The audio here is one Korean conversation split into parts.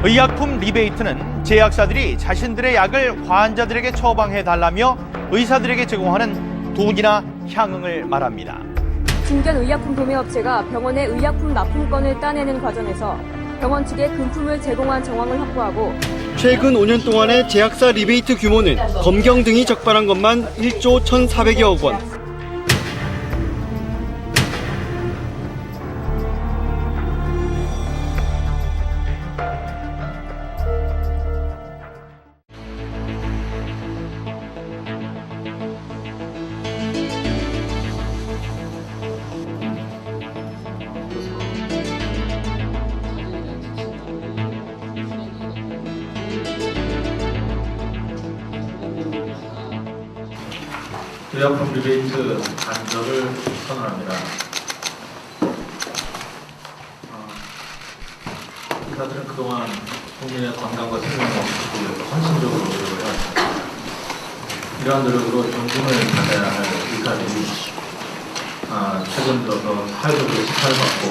의약품 리베이트는 제약사들이 자신들의 약을 환자들에게 처방해달라며 의사들에게 제공하는 돈이나 향응을 말합니다. 중견 의약품 도매업체가 병원의 의약품 납품권을 따내는 과정에서 병원 측에 금품을 제공한 정황을 확보하고 최근 5년 동안의 제약사 리베이트 규모는 검경 등이 적발한 것만 1조 1,400여억 원. 의약품 리베이트 단절을 선언합니다. 의사들은 그동안 국민의 건강과 생명을 지키기 위해서 헌신적으로 노력을 해왔습니다. 이러한 노력으로 존중을 받아야 할 의사들이 최근 들어서 사회적으로 지탄을 받고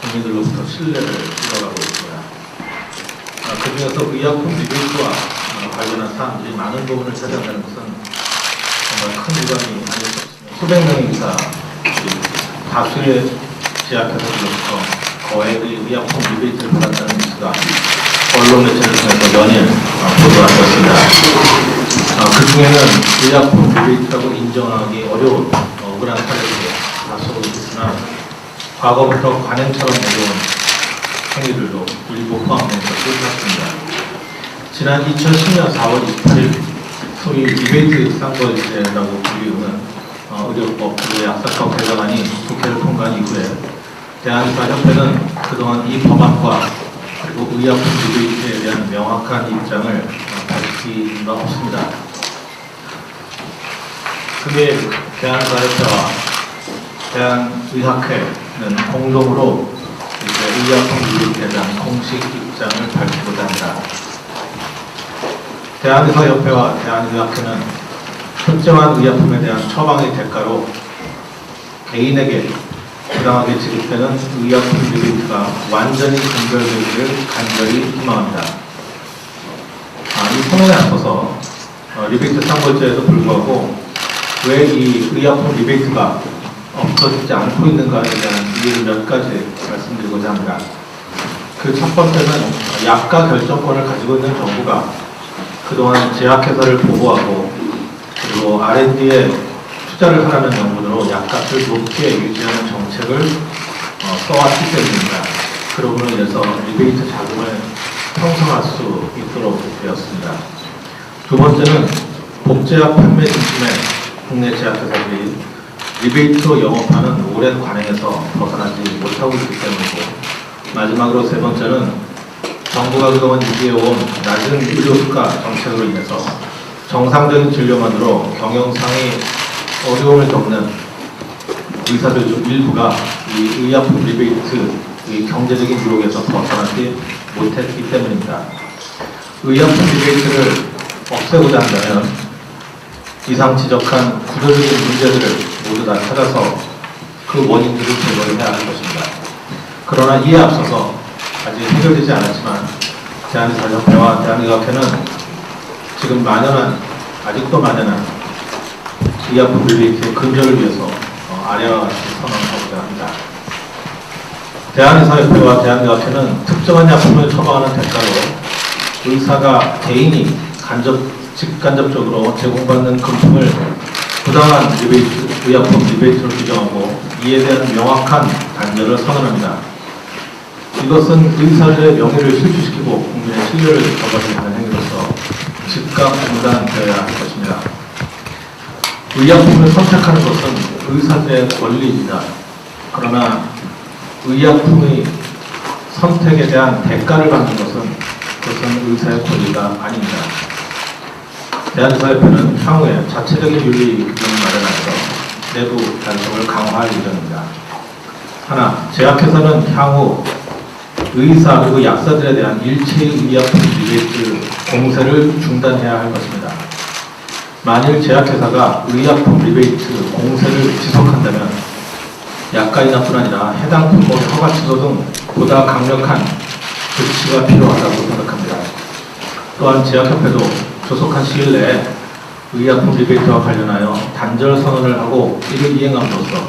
국민들로부터 신뢰를 잃어가고 있습니다. 그 중에서 의약품 리베이트와 관련한 사람들이 많은 부분을 차지한다는 것은 정말 큰 부담이 아닐 수 없습니다. 수백 명의 의사, 다수의 제약회사들로부터 거액의 의약품 리베이트를 받았다는 뉴스가 언론 매체를 통해서 연일 보도되었습니다. 그 중에는 의약품 리베이트라고 인정하기 어려운 억울한 사례들이 다수로 있으나 과거부터 관행처럼 내려온 행위들도 일부 포함된 것으로 봤습니다. 지난 2010년 4월 28일 소위 리베이트 쌍벌제라고 불리우는 의료법 약사법 개정안이 국회를 통과한 이후에 대한의사협회는 그동안 이 법안과 그리고 의약품 리베이트에 대한 명확한 입장을 밝힌 바 없습니다. 그게 대한의사협회와 대한의학회는 공동으로 의약품 리베이트에 대한 공식 입장을 밝히고자 합니다. 대한의사협회와 대한의학회는 특정한 의약품에 대한 처방의 대가로 개인에게 부당하게 지급되는 의약품 리베이트가 완전히 금별되기를 간절히 희망합니다. 이 선언에 앞서서 리베이트 쌍벌제에도 불구하고 왜 이 의약품 리베이트가 없어지지 않고 있는가에 대한 이유를 몇 가지 말씀드리고자 합니다. 그 첫 번째는 약가 결정권을 가지고 있는 정부가 그동안 제약회사를 보호하고 그리고 R&D에 투자를 하라는 명분으로 약값을 높게 유지하는 정책을 써왔기 때문입니다. 그러므로 인해서 리베이트 자금을 형성할 수 있도록 되었습니다. 두 번째는 복제약 판매 중심의 국내 제약회사들이 리베이트로 영업하는 오랜 관행에서 벗어나지 못하고 있기 때문이고, 마지막으로 세 번째는 정부가 그동안 유지해온 낮은 의료수가 정책으로 인해서 정상적인 진료만으로 경영상의 어려움을 겪는 의사들 중 일부가 이 의약품 리베이트의 경제적인 유혹에서 벗어나지 못했기 때문입니다. 의약품 리베이트를 없애고자 한다면 이상 지적한 구조적인 문제들을 모두 다 찾아서 그 원인들을 제거해야 할 것입니다. 그러나 이에 앞서서 아직 해결되지 않았지만 대한의사협회와 대한의학회는 지금 아직도 만연한 의약품 리베이트의 근절을 위해서 아래와 같이 선언하고자 합니다. 대한의사협회와 대한의학회는 특정한 약품을 처방하는 대가로 의사가 개인이 직간접적으로 제공받는 금품을 부당한 의약품 리베이트로 규정하고 이에 대한 명확한 단절을 선언합니다. 이것은 의사들의 명예를 실추시키고 국민의 신뢰를 저버리는 행위로서 즉각 중단되어야 할 것입니다. 의약품을 선택하는 것은 의사들의 권리입니다. 그러나 의약품의 선택에 대한 대가를 받는 것은 의사의 권리가 아닙니다. 대한의사협회는 향후에 자체적인 윤리 규정을 마련하여서 내부 단속을 강화할 예정입니다. 하나, 제약회사는 향후 의사 그리고 약사들에 대한 일체의 의약품 리베이트 공세를 중단해야 할 것입니다. 만일 제약회사가 의약품 리베이트 공세를 지속한다면 약가인뿐 아니라 해당 품목의 허가 취소 등 보다 강력한 조치가 필요하다고 생각합니다. 또한 제약협회도 조속한 시일 내에 의약품 리베이트와 관련하여 단절 선언을 하고 이를 이행함으로써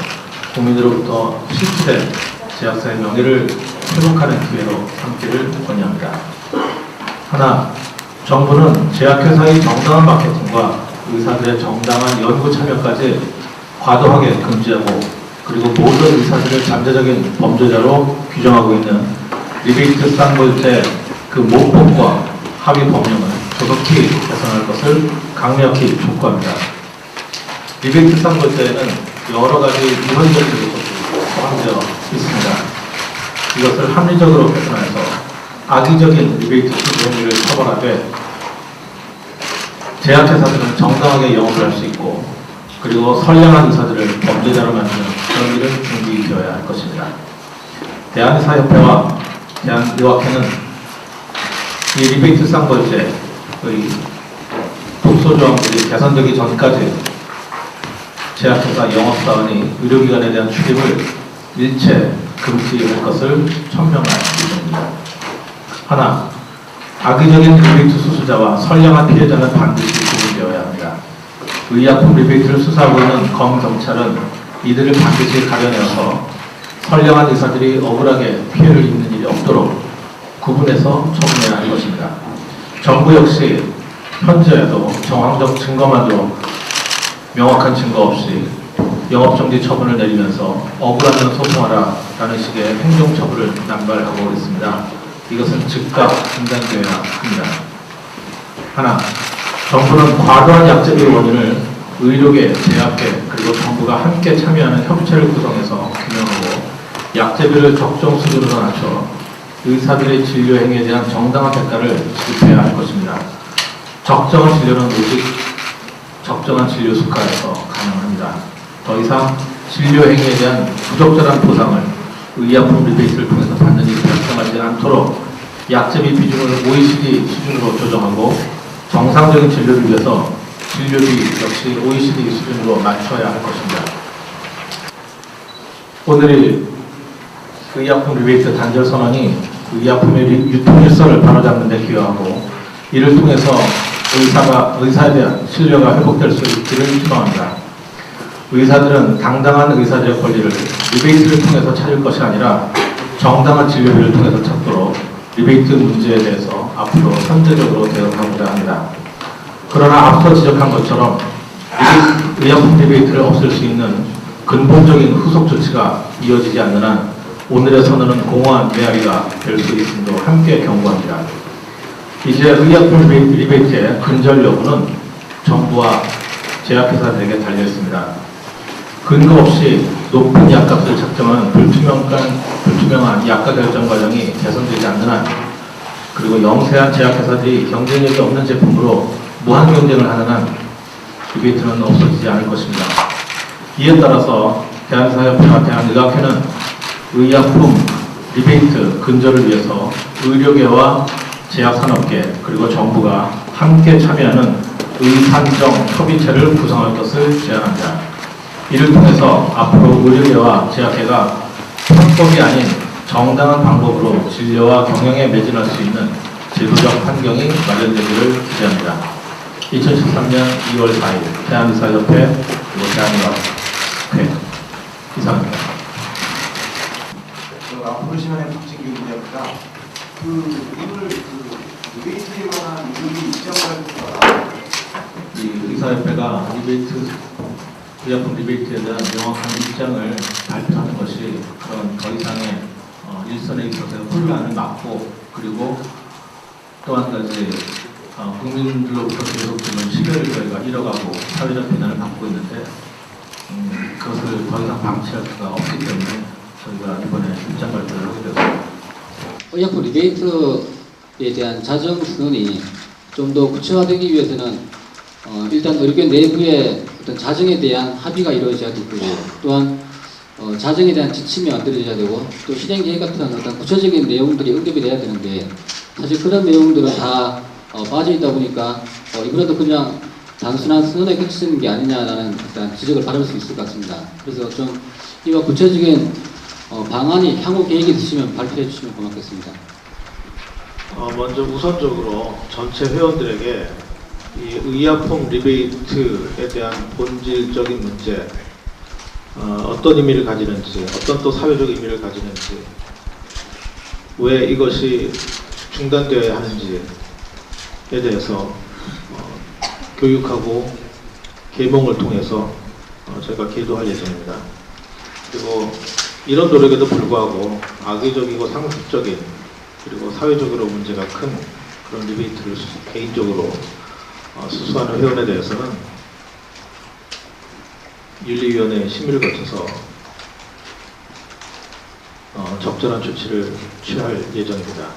국민으로부터 실추된 제약사의 명예를 회복하는 기회로 삼기를 권유합니다. 하나, 정부는 제약회사의 정당한 마케팅과 의사들의 정당한 연구 참여까지 과도하게 금지하고 그리고 모든 의사들을 잠재적인 범죄자로 규정하고 있는 리베이트 쌍벌제 그 모법과 합의 법령을 조속히 개선할 것을 강력히 촉구합니다. 리베이트 쌍벌제에는 여러 가지 위헌적 요소들이 포함되어 있습니다. 이것을 합리적으로 개선해서 악의적인 리베이트 수수 행위를 처벌하되 제약회사들은 정당하게 영업을 할 수 있고 그리고 선량한 의사들을 범죄자로 만드는 그런 일은 중지되어야 할 것입니다. 대한의사협회와 대한의학회는 이 리베이트 쌍벌제의 독소조항들이 개선되기 전까지 제약회사 영업사원이 의료기관에 대한 출입을 일체 금지할 것을 천명할 예정입니다. 하나, 악의적인 리베이트 수수자와 선량한 피해자는 반드시 구분되어야 합니다. 의약품 리베이트를 수사하고 있는 검경찰은 이들을 반드시 가려내어서 선량한 의사들이 억울하게 피해를 입는 일이 없도록 구분해서 처분해야 할 것입니다. 정부 역시 현재에도 정황적 증거만으로 명확한 증거 없이 영업정지 처분을 내리면서 억울하면 소송하라 라는 식의 행정처분을 남발하고 있습니다. 이것은 즉각 중단되어야 합니다. 하나, 정부는 과도한 약제비 원인을 의료계, 제약계, 그리고 정부가 함께 참여하는 협체를 구성해서 균형하고 약제비를 적정 수준으로 낮춰 의사들의 진료 행위에 대한 정당한 대가를 지급해야 할 것입니다. 적정한 진료는 오직 적정한 진료 수가에서 가능합니다. 더 이상 진료 행위에 대한 부적절한 보상을 의약품 리베이트를 통해서 받는 일이 발생하지 않도록 약제비 비중을 OECD 수준으로 조정하고 정상적인 진료를 위해서 진료비 역시 OECD 수준으로 맞춰야 할 것입니다. 오늘의 의약품 리베이트 단절 선언이 의약품의 유통 일선을 바로잡는 데 기여하고 이를 통해서 의사에 대한 신뢰가 회복될 수 있기를 희망합니다. 의사들은 당당한 의사들의 권리를 리베이트를 통해서 찾을 것이 아니라 정당한 진료비를 통해서 찾도록 리베이트 문제에 대해서 앞으로 선제적으로 대응하고자 합니다. 그러나 앞서 지적한 것처럼 의약품 리베이트를 없앨 수 있는 근본적인 후속 조치가 이어지지 않는 한 오늘의 선언은 공허한 메아리가 될 수 있음도 함께 경고합니다. 이제 의약품 리베이트의 근절 여부는 정부와 제약회사들에게 달려있습니다. 근거 없이 높은 약값을 책정하는 불투명한 약가 결정 과정이 개선되지 않는 한 그리고 영세한 제약회사들이 경쟁력이 없는 제품으로 무한 경쟁을 하는 한 리베이트는 없어지지 않을 것입니다. 이에 따라서 대한의사협회와 대한의학회는 의약품 리베이트 근절을 위해서 의료계와 제약산업계 그리고 정부가 함께 참여하는 의산정 협의체를 구성할 것을 제안합니다. 이를 통해서 앞으로 의료계와 제약계가 편법이 아닌 정당한 방법으로 진료와 경영에 매진할 수 있는 제도적 환경이 마련되기를 기대합니다. 2013년 2월 4일 대한의사협회 그리고 대한의학회 이상입니다. 앞으로 시간에 박진규 기자입니다. 오늘 리베이트에 관한 의료계 입장을 이 의사협회가 의약품 리베이트에 대한 명확한 입장을 발표하는 것이 그런 더 이상의 일선에 있어서의 혼란을 막고 그리고 또 한 가지 국민들로부터 계속되는 신뢰를 저희가 잃어가고 사회적 비난을 받고 있는데 그것을 더 이상 방치할 수가 없기 때문에 저희가 이번에 입장 발표를 하게 되었습니다. 의약품 리베이트에 대한 자정 선언이 좀 더 구체화되기 위해서는 일단 의료계 내부의 어떤 자정에 대한 합의가 이루어져야 되고요. 또한 자정에 대한 지침이 만들어져야 되고 또 실행 계획 같은 어떤 구체적인 내용들이 언급이 돼야 되는데 사실 그런 내용들은 다 빠져 있다 보니까 이번에도 그냥 단순한 선언에 그치는 게 아니냐라는 일단 지적을 받을 수 있을 것 같습니다. 그래서 좀 이와 구체적인 방안이 향후 계획이 있으시면 발표해 주시면 고맙겠습니다. 먼저 우선적으로 전체 회원들에게 이 의약품 리베이트에 대한 본질적인 문제, 어떤 의미를 가지는지, 어떤 또 사회적 의미를 가지는지, 왜 이것이 중단되어야 하는지에 대해서 교육하고 계몽을 통해서 저희가 계도할 예정입니다. 그리고 이런 노력에도 불구하고 악의적이고 상습적인 그리고 사회적으로 문제가 큰 그런 리베이트를 개인적으로 수수하는 회원에 대해서는 윤리위원회 심의를 거쳐서 적절한 조치를 취할 예정입니다.